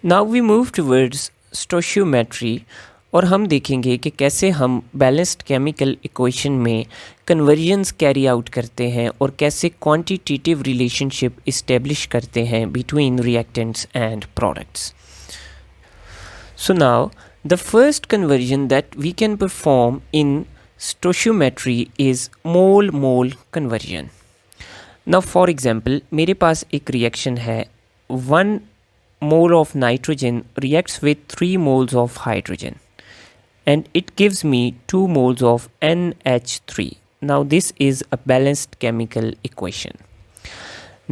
Now we move towards stoichiometry और हम देखेंगे कि कैसे हम बैलेंस्ड केमिकल इक्वेशन में कन्वर्जन्स कैरी आउट करते हैं और कैसे क्वांटिटेटिव रिलेशनशिप इस्टेब्लिश करते हैं between reactants and products. So now the first conversion that we can perform in stoichiometry is mole-mole conversion. Now for example मेरे पास एक रिएक्शन है 1 mole of nitrogen reacts with 3 moles of hydrogen and it gives me 2 moles of NH3. Now this is a balanced chemical equation.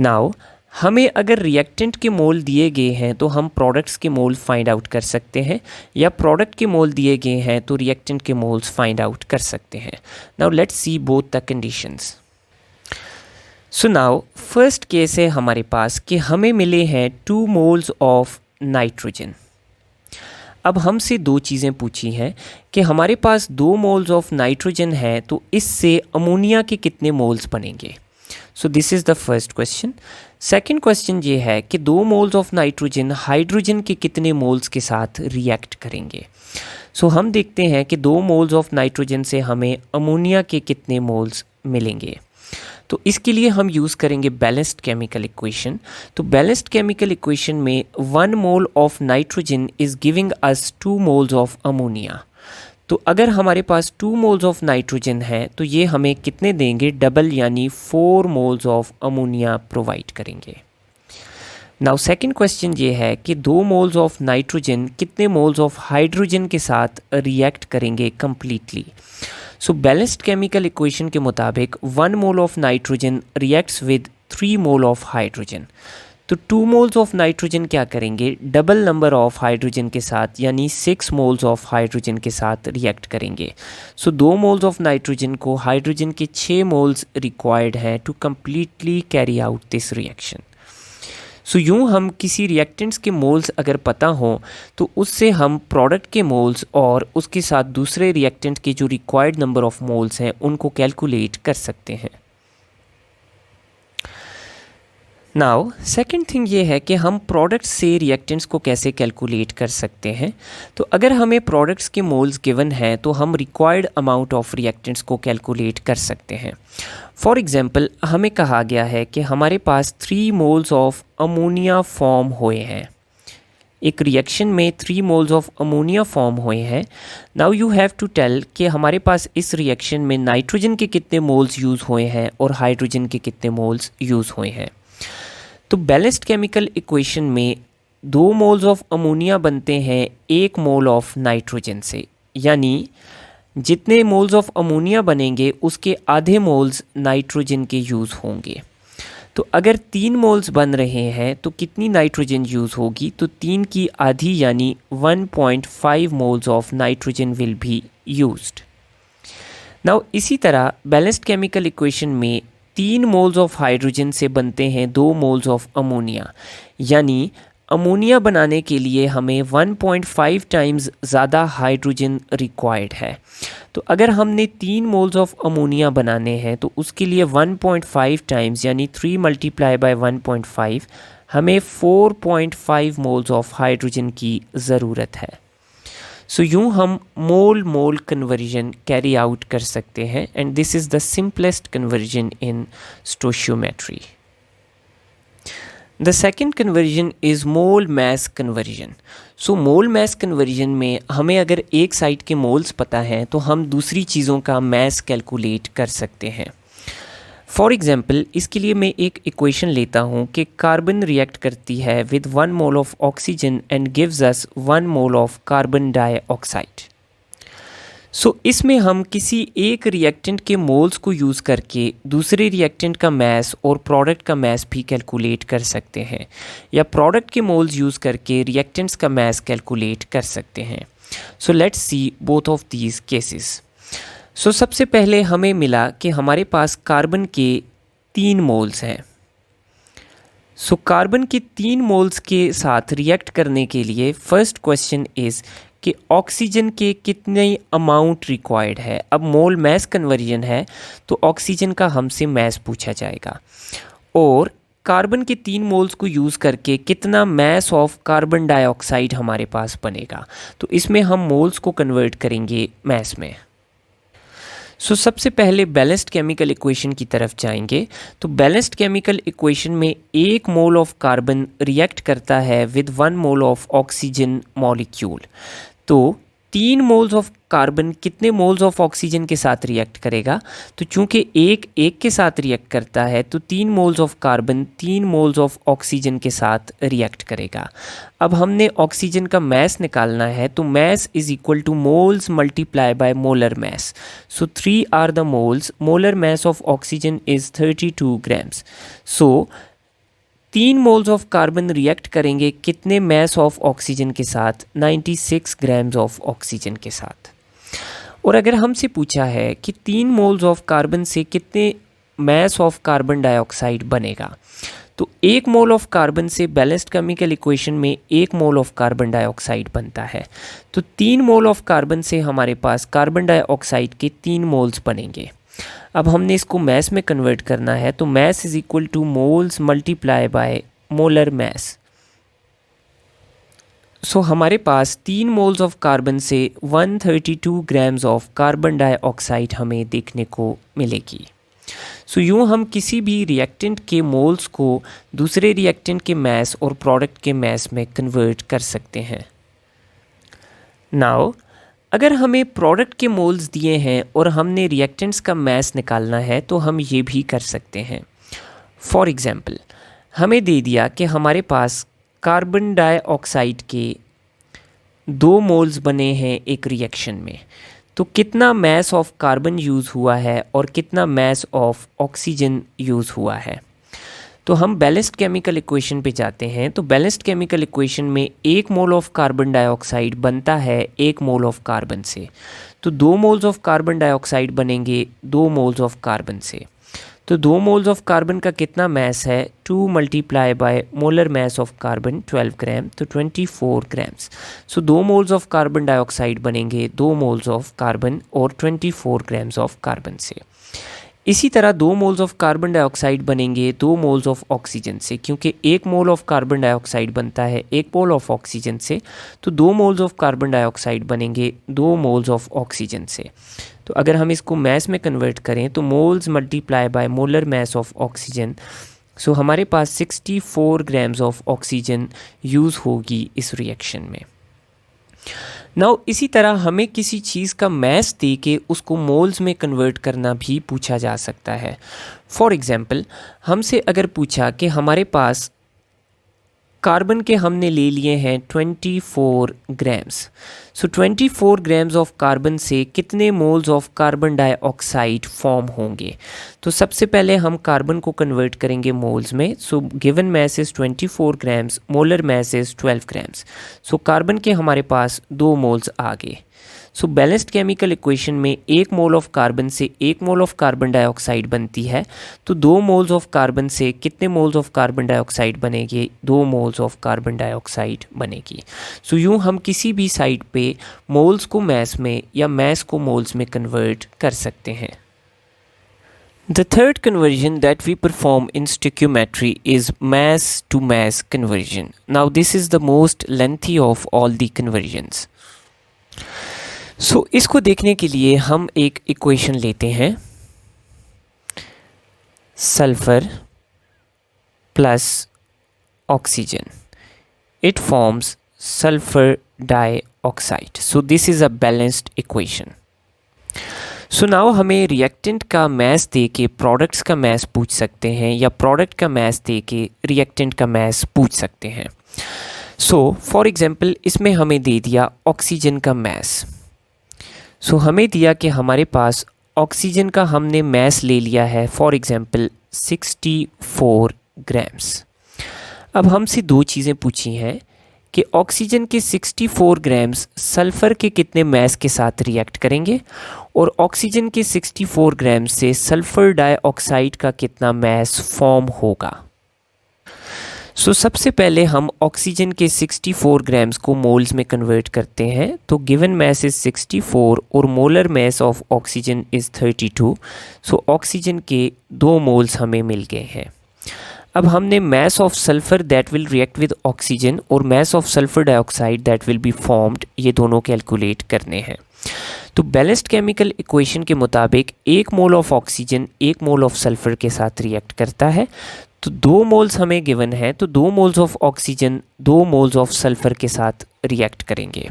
Now हमें अगर reactant के मोल दिए गए हैं तो हम प्रोडक्ट्स के मोल फाइंड आउट कर सकते हैं या प्रोडक्ट के मोल दिए गए हैं तो रिएक्टेंट के मोल्स फाइंड आउट कर सकते हैं. Now let's see both the conditions. So now first case है हमारे पास कि हमें मिले हैं 2 मोल्स ऑफ नाइट्रोजन. अब हमसे दो चीज़ें पूछी हैं कि हमारे पास 2 मोल्स ऑफ नाइट्रोजन है तो इससे अमोनिया के कितने मोल्स बनेंगे. So this is the first question. Second question ये है कि 2 मोल्स ऑफ नाइट्रोजन हाइड्रोजन के कितने मोल्स के साथ रिएक्ट करेंगे. सो हम देखते हैं कि 2 मोल्स ऑफ नाइट्रोजन से हमें अमोनिया के कितने मोल्स मिलेंगे. तो इसके लिए हम यूज़ करेंगे बैलेंस्ड केमिकल इक्वेशन. तो बैलेंस्ड केमिकल इक्वेशन में 1 mole of nitrogen is giving us 2 moles of ammonia. तो अगर हमारे पास 2 मोल्स ऑफ नाइट्रोजन है तो ये हमें कितने देंगे, डबल यानी 4 मोल्स ऑफ अमोनिया प्रोवाइड करेंगे. नाउ सेकंड क्वेश्चन ये है कि 2 मोल्स ऑफ नाइट्रोजन कितने मोल्स ऑफ हाइड्रोजन के साथ रिएक्ट करेंगे कंप्लीटली. सो बैलेंस्ड केमिकल इक्वेशन के मुताबिक 1 mole of nitrogen reacts with 3 mole of hydrogen. तो 2 मोल्स ऑफ नाइट्रोजन क्या करेंगे, डबल नंबर ऑफ हाइड्रोजन के साथ यानी 6 मोल्स ऑफ हाइड्रोजन के साथ रिएक्ट करेंगे. सो 2 मोल्स ऑफ नाइट्रोजन को हाइड्रोजन के 6 मोल्स रिक्वायर्ड हैं to completely carry out this reaction. So यूँ हम किसी रिएक्टेंट्स के मोल्स अगर पता हों तो उससे हम प्रोडक्ट के मोल्स और उसके साथ दूसरे रिएक्टेंट के जो रिक्वायर्ड नंबर ऑफ मोल्स हैं उनको कैलकुलेट कर सकते हैं. नाउ सेकंड थिंग ये है कि हम प्रोडक्ट्स से रिएक्टेंट्स को कैसे कैलकुलेट कर सकते हैं. तो अगर हमें प्रोडक्ट्स के मोल्स गिवन हैं तो हम रिक्वायर्ड अमाउंट ऑफ रिएक्टेंट्स को कैलकुलेट कर सकते हैं. फॉर एग्जांपल हमें कहा गया है कि हमारे पास 3 मोल्स ऑफ अमोनिया फॉर्म हुए हैं. एक रिएक्शन में 3 मोल्स ऑफ अमोनिया फॉर्म हुए हैं. Now you have to tell कि हमारे पास इस रिएक्शन में नाइट्रोजन के कितने मोल्स यूज़ हुए हैं और हाइड्रोजन के कितने मोल्स यूज़ हुए हैं. तो बैलेंस्ड केमिकल इक्वेशन में 2 मोल्स ऑफ अमोनिया बनते हैं 1 मोल ऑफ नाइट्रोजन से, यानी जितने मोल्स ऑफ अमोनिया बनेंगे उसके आधे मोल्स नाइट्रोजन के यूज़ होंगे. तो अगर 3 मोल्स बन रहे हैं तो कितनी नाइट्रोजन यूज़ होगी, तो 3 की आधी यानी 1.5 moles of nitrogen will be used. Now इसी तरह बैलेंस्ड केमिकल इक्वेशन में 3 मोल्स ऑफ हाइड्रोजन से बनते हैं 2 मोल्स ऑफ अमोनिया, यानी अमोनिया बनाने के लिए हमें 1.5 टाइम्स ज़्यादा हाइड्रोजन रिक्वायर्ड है. तो अगर हमने 3 मोल्स ऑफ अमोनिया बनाने हैं तो उसके लिए 1.5 टाइम्स यानी 3 मल्टीप्लाई बाय 1.5 हमें 4.5 मोल्स ऑफ हाइड्रोजन की ज़रूरत है. सो यूँ हम mole mole conversion carry out कर सकते हैं and this is the simplest conversion in stoichiometry. The second conversion is mole mass conversion. So mole mass conversion में हमें अगर एक साइड के मोल्स पता हैं तो हम दूसरी चीज़ों का मैस कैलकुलेट कर सकते हैं. फॉर एग्जाम्पल इसके लिए मैं एक इक्वेशन लेता हूँ कि कार्बन रिएक्ट करती है with 1 mole of oxygen and gives us 1 mole of carbon dioxide. So इसमें हम किसी एक रिएक्टेंट के मोल्स को यूज़ करके दूसरे रिएक्टेंट का मैस और प्रोडक्ट का मैस भी कैलकुलेट कर सकते हैं या प्रोडक्ट के मोल्स यूज़ करके रिएक्टेंट्स का मैस कैलकुलेट कर सकते हैं. So let's see both of these cases. So सबसे पहले हमें मिला कि हमारे पास कार्बन के 3 मोल्स हैं. सो कार्बन के 3 मोल्स के साथ रिएक्ट करने के लिए फर्स्ट क्वेश्चन इज़ कि ऑक्सीजन के कितने अमाउंट रिक्वायर्ड है. अब मोल मैस कन्वर्जन है तो ऑक्सीजन का हमसे मैस पूछा जाएगा और कार्बन के 3 मोल्स को यूज़ करके कितना मैस ऑफ कार्बन डाइऑक्साइड हमारे पास बनेगा। तो इसमें हम मोल्स को कन्वर्ट करेंगे मैस में। सबसे पहले बैलेंस्ड केमिकल इक्वेशन की तरफ जाएंगे। तो बैलेंस्ड केमिकल इक्वेशन में 1 मोल ऑफ कार्बन रिएक्ट करता है with 1 mole of oxygen molecule. तो 3 मोल्स ऑफ कार्बन कितने मोल्स ऑफ ऑक्सीजन के साथ रिएक्ट करेगा? तो चूंकि एक के साथ रिएक्ट करता है तो 3 moles of carbon 3 moles of oxygen के साथ रिएक्ट करेगा। अब हमने ऑक्सीजन का मैस निकालना है, तो mass is equal to moles multiply by molar mass. 3 are the moles, molar mass of oxygen is 32 grams. 3 moles of carbon react करेंगे कितने मैस ऑफ ऑक्सीजन के साथ? 96 ग्राम्स ऑफ ऑक्सीजन के साथ। और अगर हमसे पूछा है कि 3 मोल्स ऑफ कार्बन से कितने मैस ऑफ कार्बन डाइऑक्साइड बनेगा, तो 1 मोल ऑफ कार्बन से बैलेंस्ड केमिकल इक्वेशन में 1 मोल ऑफ कार्बन डाइऑक्साइड बनता है। तो 3 मोल ऑफ कार्बन से हमारे पास कार्बन डाइऑक्साइड के 3 मोल्स बनेंगे। अब हमने इसको मैस में कन्वर्ट करना है, तो mass is equal to moles multiply by molar mass. हमारे पास 3 मोल्स ऑफ कार्बन से 132 ग्राम्स ऑफ कार्बन डाइऑक्साइड हमें देखने को मिलेगी। यूँ हम किसी भी रिएक्टेंट के मोल्स को दूसरे रिएक्टेंट के मैस और प्रोडक्ट के मैस में कन्वर्ट कर सकते हैं। नाउ अगर हमें प्रोडक्ट के मोल्स दिए हैं और हमने रिएक्टेंट्स का मैस निकालना है, तो हम ये भी कर सकते हैं। फॉर एग्ज़ाम्पल, हमें दे दिया कि हमारे पास कार्बन डाइऑक्साइड के 2 मोल्स बने हैं एक रिएक्शन में, तो कितना मैस ऑफ कार्बन यूज़ हुआ है और कितना मैस ऑफ ऑक्सीजन यूज़ हुआ है। तो हम बैलेंस्ड केमिकल इक्वेशन पे जाते हैं। तो बैलेंस्ड केमिकल इक्वेशन में 1 मोल ऑफ कार्बन डाइऑक्साइड बनता है 1 मोल ऑफ कार्बन से। तो 2 मोल्स ऑफ कार्बन डाइऑक्साइड बनेंगे 2 मोल्स ऑफ कार्बन से। तो 2 मोल्स ऑफ कार्बन का कितना मैस है? 2 multiply by molar mass of carbon 12 ग्राम, तो 24 grams. 2 moles of carbon dioxide बनेंगे 2 मोल्स ऑफ कार्बन और 24 ग्राम्स ऑफ कार्बन से। इसी तरह 2 मोल्स ऑफ कार्बन डाइऑक्साइड बनेंगे 2 मोल्स ऑफ ऑक्सीजन से, क्योंकि 1 मोल ऑफ कार्बन डाइऑक्साइड बनता है 1 मोल ऑफ ऑक्सीजन से। तो 2 मोल्स ऑफ कार्बन डाइऑक्साइड बनेंगे 2 मोल्स ऑफ ऑक्सीजन से। तो अगर हम इसको मैस में कन्वर्ट करें तो moles multiply by molar mass of oxygen, हमारे पास 64 ग्राम्स ऑफ ऑक्सीजन यूज़ होगी इस रिएक्शन में। नाउ इसी तरह हमें किसी चीज़ का मैस दे के उसको मोल्स में कन्वर्ट करना भी पूछा जा सकता है। फॉर एग्ज़ाम्पल, हमसे अगर पूछा कि हमारे पास कार्बन के हमने ले लिए हैं 24 ग्राम्स। 24 ग्राम्स ऑफ कार्बन से कितने moles of carbon dioxide form होंगे? तो सबसे पहले हम कार्बन को कन्वर्ट करेंगे मोल्स में। Given mass is 24 grams, molar mass is 12 grams. Carbon के हमारे पास 2 मोल्स आ गए। बैलेंस्ड केमिकल इक्वेशन में 1 मोल ऑफ कार्बन से 1 मोल ऑफ कार्बन डाइऑक्साइड बनती है। तो 2 मोल्स ऑफ कार्बन से कितने मोल्स ऑफ कार्बन डाइऑक्साइड बनेगी? 2 मोल्स ऑफ कार्बन डाइऑक्साइड बनेगी। यूँ हम किसी भी साइड पे मोल्स को मैस में या मैस को मोल्स में कन्वर्ट कर सकते हैं। The third conversion that we perform in stoichiometry is mass to mass conversion. Now this is the most lengthy of all the conversions. इसको देखने के लिए हम एक इक्वेशन लेते हैं, sulphur plus oxygen, it forms sulphur dioxide. This is a balanced equation. Now हमें reactant का मैस दे के प्रोडक्ट्स का मैस पूछ सकते हैं या प्रोडक्ट का मैस दे के रिएक्टेंट का मैस पूछ सकते हैं। फॉर एग्जांपल, इसमें हमें दे दिया ऑक्सीजन का मैस। हमें दिया कि हमारे पास ऑक्सीजन का हमने मैस ले लिया है फॉर एग्जांपल 64 ग्राम्स। अब हमसे 2 चीज़ें पूछी हैं कि ऑक्सीजन के 64 ग्राम्स सल्फ़र के कितने मैस के साथ रिएक्ट करेंगे और ऑक्सीजन के 64 ग्राम्स से सल्फ़र डाइऑक्साइड का कितना मैस फॉर्म होगा। सबसे पहले हम ऑक्सीजन के 64 ग्राम्स को मोल्स में कन्वर्ट करते हैं। तो गिवन मैस इज़ 64 और molar mass of oxygen is 32। Oxygen के 2 मोल्स हमें मिल गए हैं। अब हमने mass of sulfur that will react with oxygen और mass of sulfur dioxide that will be formed ये दोनों कैलकुलेट करने हैं। तो बैलेंस्ड केमिकल इक्वेशन के मुताबिक 1 mole of oxygen 1 mole of sulphur के साथ रिएक्ट करता है। तो 2 मोल्स हमें गिवन है, तो 2 moles of oxygen 2 moles of sulphur के साथ रिएक्ट करेंगे।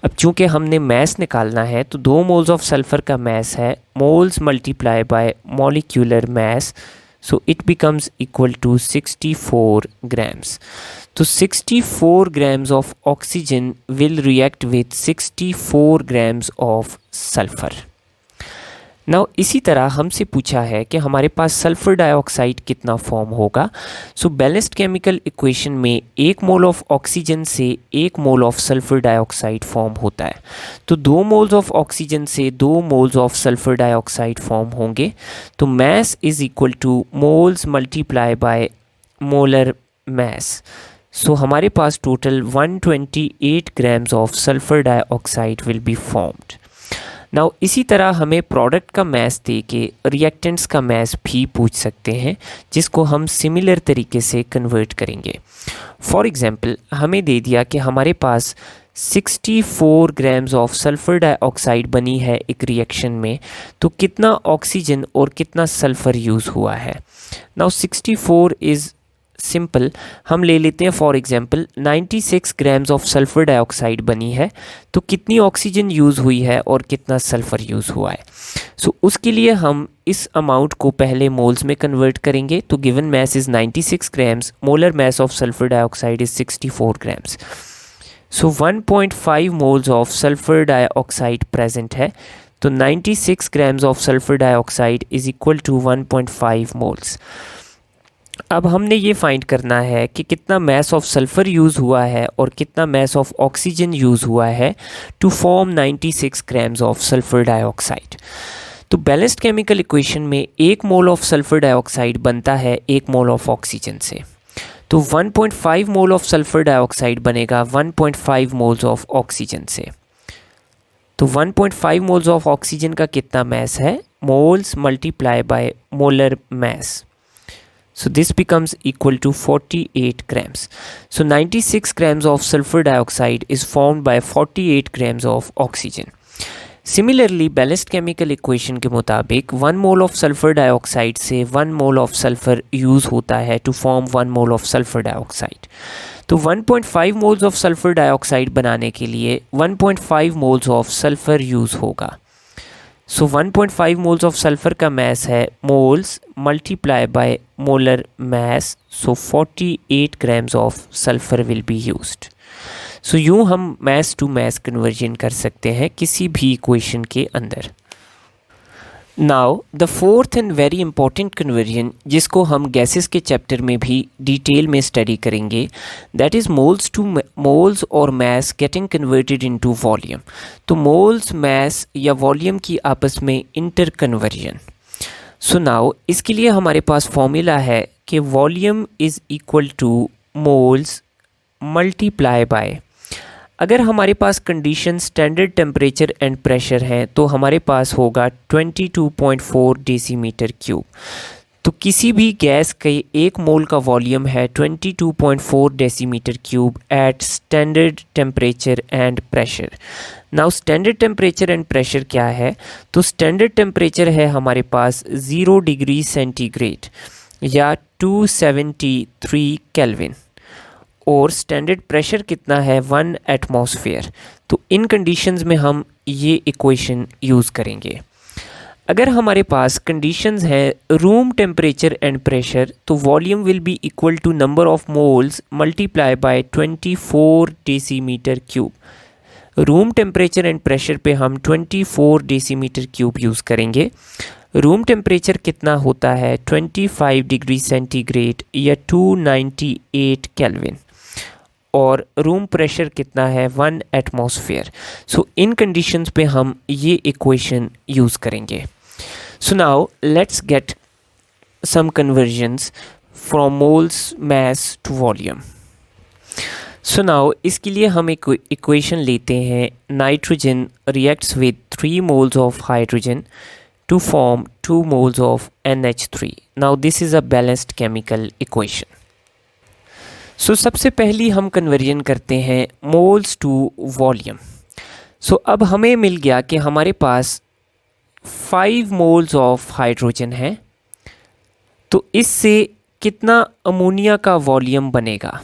अब चूंकि हमने मैस निकालना है तो 2 मोल्स ऑफ सल्फर का मैस है moles multiply by molecular mass, so it becomes equal to 64 grams. तो 64 grams of oxygen will react with 64 grams of sulfur. Now इसी तरह हमसे पूछा है कि हमारे पास सल्फर डाइऑक्साइड कितना फॉर्म होगा। सो बैलेंस्ड केमिकल इक्वेशन में 1 मोल ऑफ ऑक्सीजन से 1 mole of sulphur dioxide form होता है। तो 2 मोल्स ऑफ ऑक्सीजन से 2 moles of sulphur dioxide form होंगे। तो mass is equal to moles multiply by molar mass. So हमारे पास total 128 grams of sulphur dioxide will be formed. Now इसी तरह हमें प्रोडक्ट का मैस दे के रिएक्टेंट्स का मैस भी पूछ सकते हैं, जिसको हम सिमिलर तरीके से कन्वर्ट करेंगे। फॉर एग्जांपल हमें दे दिया कि हमारे पास 64 grams ऑफ सल्फर डाइऑक्साइड बनी है एक रिएक्शन में, तो कितना ऑक्सीजन और कितना सल्फर यूज़ हुआ है। नाउ 64 इज़ सिंपल, हम ले लेते हैं for example 96 grams of sulphur dioxide बनी है, तो कितनी ऑक्सीजन यूज़ हुई है और कितना सल्फर यूज़ हुआ है। सो उसके लिए हम इस अमाउंट को पहले मोल्स में कन्वर्ट करेंगे। तो given mass is 96 grams, molar mass of sulphur dioxide is 64 grams। So 1.5 moles of sulphur dioxide present है, तो 96 grams of sulphur dioxide is equal to 1.5 moles. अब हमने ये फाइंड करना है कि कितना मैस ऑफ सल्फ़र यूज़ हुआ है और कितना मैस ऑफ ऑक्सीजन यूज़ हुआ है to form 96 grams of sulphur dioxide. तो बैलेंस्ड केमिकल इक्वेशन में 1 मोल ऑफ सल्फ़र डाइऑक्साइड बनता है 1 मोल ऑफ ऑक्सीजन से। तो 1.5 मोल ऑफ सल्फ़र डाइऑक्साइड बनेगा 1.5 मोल्स ऑफ ऑक्सीजन से। तो 1.5 मोल्स ऑफ ऑक्सीजन का कितना मैस है, moles multiply by molar mess. So this becomes equal to 48 grams. So 96 grams of sulfur dioxide is formed by 48 grams of oxygen. Similarly, balanced chemical equation के मुताबिक 1 mole of sulfur dioxide से 1 mole of sulfur use होता है to form 1 mole of sulfur dioxide. तो 1.5 moles of sulfur dioxide बनाने के लिए 1.5 moles of sulfur use होगा। सो 1.5 मोल्स ऑफ सल्फ़र का मैस है moles multiply by molar mass, so 48 grams of sulphur will be used. So यूँ हम mess to mess conversion कर सकते हैं किसी भी इक्वेशन के अंदर। Now the fourth and very important conversion, जिसको हम गैसेस के चैप्टर में भी डिटेल में स्टडी करेंगे, that is moles to moles और mass getting converted into volume. तो मोल्स मैस या वॉल्यूम की आपस में इंटर कन्वर्जन। सो नाउ इसके लिए हमारे पास फॉर्मूला है कि volume is equal to moles multiply by, अगर हमारे पास condition standard temperature and pressure हैं तो हमारे पास होगा 22.4 डेसीमीटर क्यूब। तो किसी भी गैस के 1 मोल का वॉल्यूम है 22.4 decimetre cube at standard temperature and pressure. Now standard temperature and pressure क्या है, तो स्टैंडर्ड टेम्परेचर है हमारे पास 0 डिग्री सेंटीग्रेड या 273 केल्विन, और स्टैंडर्ड प्रेशर कितना है 1 एटमॉस्फेयर। तो इन कंडीशंस में हम ये इक्वेशन यूज़ करेंगे। अगर हमारे पास कंडीशंस हैं रूम टेम्परेचर एंड प्रेशर, तो volume will be equal to number of moles multiply by 24 decimetre cube. Room temperature and pressure पे हम 24 डेसीमीटर क्यूब यूज़ करेंगे। रूम टेम्परेचर कितना होता है 25 डिग्री सेंटीग्रेड या 298 केल्विन, और रूम प्रेशर कितना है 1 एटमॉस्फेयर। सो इन कंडीशंस पे हम ये इक्वेशन यूज़ करेंगे। So now let's get some conversions from moles mass to volume. So now इसके लिए हम एक इक्वेशन लेते हैं, nitrogen reacts with 3 moles of hydrogen to form 2 moles of NH3. Now this is a balanced chemical equation. So सबसे पहली हम conversion करते हैं मोल्स टू वॉल्यूम. सो अब हमें मिल गया कि हमारे पास 5 मोल्स ऑफ हाइड्रोजन है, तो इससे कितना अमोनिया का वॉल्यूम बनेगा.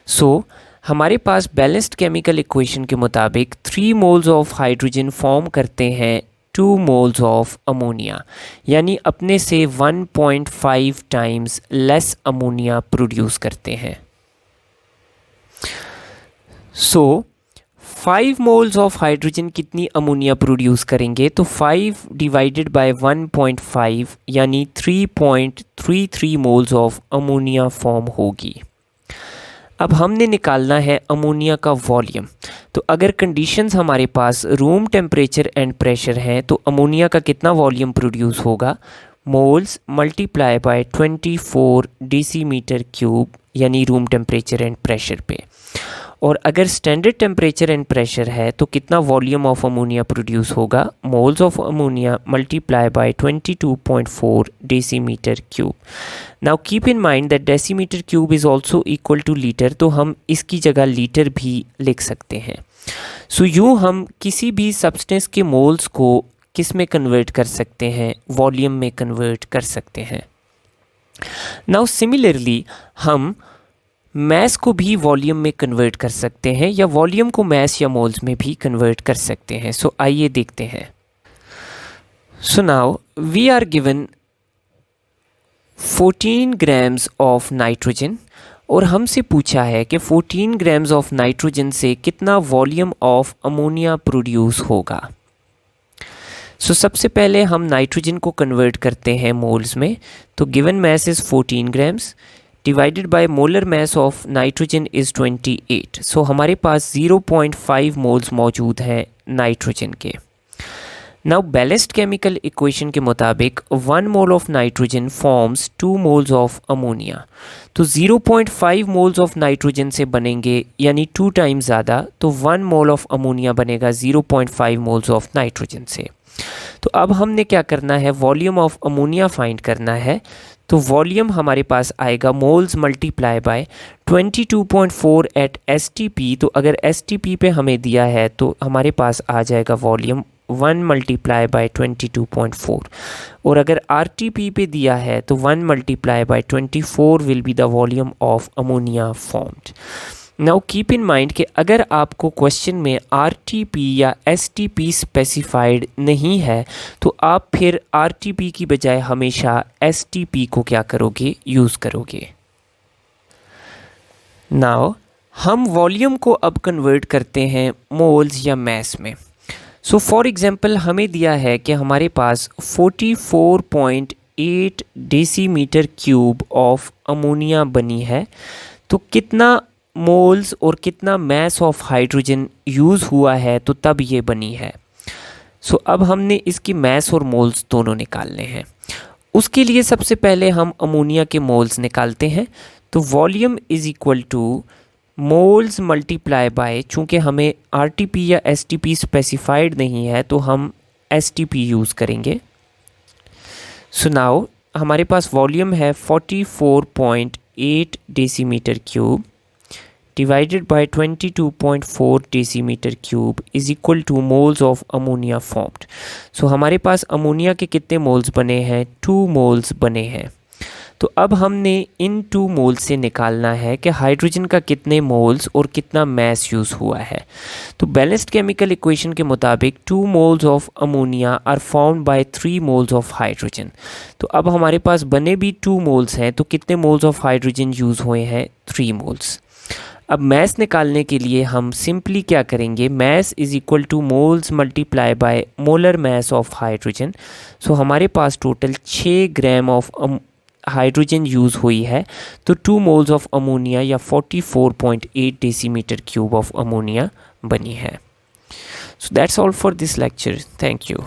सो हमारे पास बैलेंस्ड केमिकल इक्वेशन के मुताबिक 3 मोल्स ऑफ हाइड्रोजन फॉर्म करते हैं 2 मोल्स ऑफ अमोनिया, यानी अपने से 1.5 टाइम्स लेस अमोनिया प्रोड्यूस करते हैं. सो 5 मोल्स ऑफ हाइड्रोजन कितनी अमोनिया प्रोड्यूस करेंगे, तो 5 डिवाइडेड बाय 1.5 यानी 3.33 मोल्स ऑफ अमोनिया फॉर्म होगी. अब हमने निकालना है अमोनिया का वॉल्यूम. तो अगर कंडीशंस हमारे पास रूम टेम्परेचर एंड प्रेशर हैं, तो अमोनिया का कितना वॉल्यूम प्रोड्यूस होगा, moles multiply by 24 decimetre cube, यानी रूम टेम्परेचर एंड प्रेशर पे. और अगर स्टैंडर्ड टेम्परेचर एंड प्रेशर है तो कितना वॉल्यूम ऑफ अमोनिया प्रोड्यूस होगा, moles of ammonia multiply by 22.4 decimetre cube. Now keep in mind that decimetre cube is also equal two litre, तो हम इसकी जगह लीटर भी लिख सकते हैं. सो यूँ हम किसी भी सब्सटेंस के मोल्स को किस में कन्वर्ट कर सकते हैं, वॉल्यूम में कन्वर्ट कर सकते हैं. नाउ सिमिलरली हम मैस को भी वॉल्यूम में कन्वर्ट कर सकते हैं, या वॉल्यूम को मैस या मोल्स में भी कन्वर्ट कर सकते हैं. सो आइए देखते हैं. So now we are given 14 grams of nitrogen, और हमसे पूछा है कि 14 ग्राम्स ऑफ नाइट्रोजन से कितना वॉल्यूम ऑफ अमोनिया प्रोड्यूस होगा. सो सबसे पहले हम नाइट्रोजन को कन्वर्ट करते हैं मोल्स में. तो given mass is 14 grams divided by molar mass of nitrogen is 28. So हमारे पास 0.5 मोल्स मौजूद हैं नाइट्रोजन के. नाउ बैलेंस्ड केमिकल इक्वेशन के मुताबिक 1 mole of nitrogen forms 2 moles of ammonia. तो 0.5 मोल्स ऑफ नाइट्रोजन से बनेंगे यानी 2 टाइम्स ज़्यादा, तो 1 मोल ऑफ अमोनिया बनेगा 0.5 मोल्स ऑफ नाइट्रोजन से. तो अब हमने क्या करना है, वॉल्यूम ऑफ अमोनिया फाइंड करना है. तो वॉल्यूम हमारे पास आएगा moles multiply by 22.4 at STP. तो अगर STP पे हमें दिया है तो हमारे पास आ जाएगा वॉल्यूम 1 मल्टीप्लाई बाय 22.4, और अगर RTP पे दिया है तो 1 multiply by 24 will be the volume of ammonia formed. Now keep in mind कि अगर आपको क्वेश्चन में RTP या STP स्पेसिफाइड नहीं है, तो आप फिर RTP की बजाय हमेशा STP को क्या करोगे, यूज़ करोगे. नाउ हम वॉल्यूम को अब कन्वर्ट करते हैं मोल्स या मैस में. सो फॉर एग्जांपल हमें दिया है कि हमारे पास 44.8 डेसीमीटर क्यूब ऑफ अमोनिया बनी है. तो कितना मोल्स और कितना मैस ऑफ हाइड्रोजन यूज़ हुआ है तो तब ये बनी है. सो अब हमने इसकी मैस और मोल्स दोनों निकालने हैं. उसके लिए सबसे पहले हम अमोनिया के मोल्स निकालते हैं. तो volume is equal to moles multiply bye, चूँकि हमें RTP या STP स्पेसिफाइड नहीं है तो हम STP यूज़ करेंगे. सो नाउ हमारे पास वॉल्यूम है 44.8 decimetre cube divided by 22.4 decimetre cube is equal to moles of ammonia formed. So हमारे पास अमोनिया के कितने मोल्स बने हैं, 2 मोल्स बने हैं. तो अब हमने इन 2 मोल्स से निकालना है कि हाइड्रोजन का कितने मोल्स और कितना मैस यूज़ हुआ है. तो बैलेंस्ड केमिकल इक्वेशन के मुताबिक 2 moles of ammonia are formed by 3 moles of hydrogen. तो अब हमारे पास बने भी 2 मोल्स हैं, तो कितने मोल्स ऑफ हाइड्रोजन यूज़ हुए हैं, 3 मोल्स. अब मैस निकालने के लिए हम सिंपली क्या करेंगे, mass is equal to moles multiply by molar mass of hydrogen. So हमारे पास total 6 gram of hydrogen use हुई है, तो 2 मोल्स ऑफ अमोनिया या 44.8 डेसीमीटर क्यूब ऑफ अमोनिया बनी है. So that's all for this lecture. Thank you.